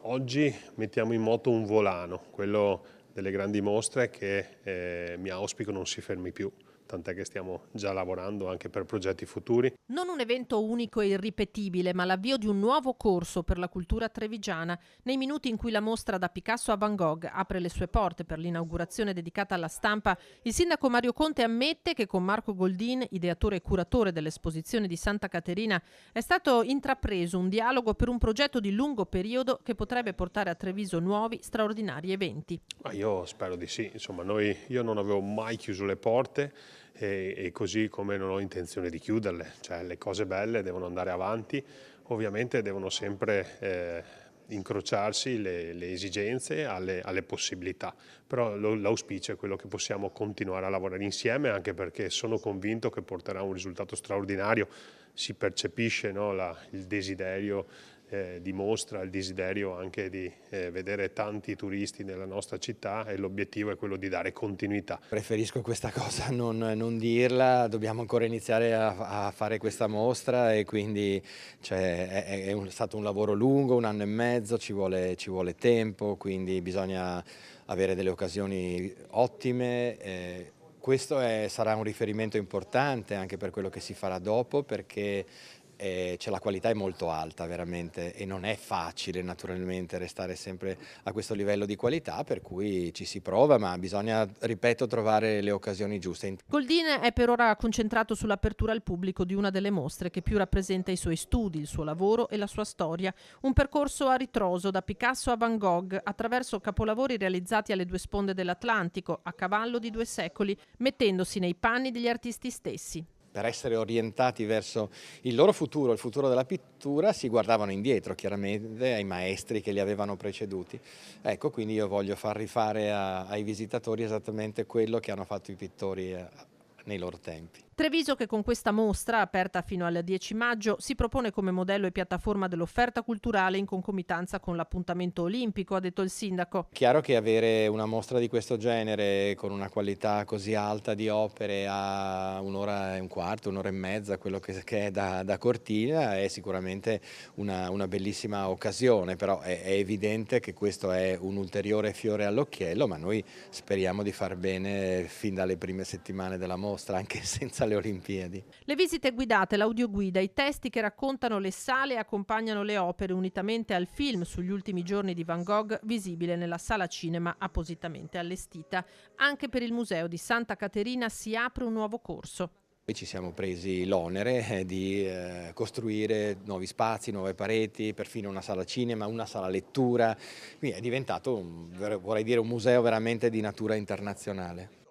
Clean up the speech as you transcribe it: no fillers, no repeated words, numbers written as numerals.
Oggi mettiamo in moto un volano, quello delle grandi mostre che mi auspico non si fermi più, tant'è che stiamo già lavorando anche per progetti futuri. Non un evento unico e irripetibile, ma l'avvio di un nuovo corso per la cultura trevigiana. Nei minuti in cui la mostra da Picasso a Van Gogh apre le sue porte per l'inaugurazione dedicata alla stampa, il sindaco Mario Conte ammette che con Marco Goldin, ideatore e curatore dell'esposizione di Santa Caterina, è stato intrapreso un dialogo per un progetto di lungo periodo che potrebbe portare a Treviso nuovi straordinari eventi. Ma io spero di sì, insomma io non avevo mai chiuso le porte e così come non ho intenzione di chiuderle, cioè le cose belle devono andare avanti, ovviamente devono sempre incrociarsi le esigenze alle possibilità, però l'auspicio è quello che possiamo continuare a lavorare insieme, anche perché sono convinto che porterà a un risultato straordinario. Si percepisce, no, il desiderio di mostra, il desiderio anche di vedere tanti turisti nella nostra città, e l'obiettivo è quello di dare continuità. Preferisco questa cosa non dirla, dobbiamo ancora iniziare a fare questa mostra e quindi cioè, è stato un lavoro lungo, 1 anno e mezzo, ci vuole tempo, quindi bisogna avere delle occasioni ottime. Sarà un riferimento importante anche per quello che si farà dopo, perché la qualità è molto alta veramente e non è facile naturalmente restare sempre a questo livello di qualità, per cui ci si prova, ma bisogna, ripeto, trovare le occasioni giuste. Goldin è per ora concentrato sull'apertura al pubblico di una delle mostre che più rappresenta i suoi studi, il suo lavoro e la sua storia. Un percorso a ritroso da Picasso a Van Gogh, attraverso capolavori realizzati alle due sponde dell'Atlantico, a cavallo di 2 secoli, mettendosi nei panni degli artisti stessi. Per essere orientati verso il loro futuro, il futuro della pittura, si guardavano indietro chiaramente ai maestri che li avevano preceduti. Ecco, quindi io voglio far rifare ai visitatori esattamente quello che hanno fatto i pittori nei loro tempi. Treviso, che con questa mostra, aperta fino al 10 maggio, si propone come modello e piattaforma dell'offerta culturale in concomitanza con l'appuntamento olimpico, ha detto il sindaco. Chiaro che avere una mostra di questo genere con una qualità così alta di opere a 1 ora e un quarto, 1 ora e mezza, quello che è da Cortina, è sicuramente una bellissima occasione, però è evidente che questo è un ulteriore fiore all'occhiello, ma noi speriamo di far bene fin dalle prime settimane della mostra, anche senza le Olimpiadi. Le visite guidate, l'audioguida, i testi che raccontano le sale e accompagnano le opere, unitamente al film sugli ultimi giorni di Van Gogh, visibile nella sala cinema appositamente allestita. Anche per il museo di Santa Caterina si apre un nuovo corso. Poi ci siamo presi l'onere di costruire nuovi spazi, nuove pareti, perfino una sala cinema, una sala lettura, quindi è diventato, vorrei dire, un museo veramente di natura internazionale.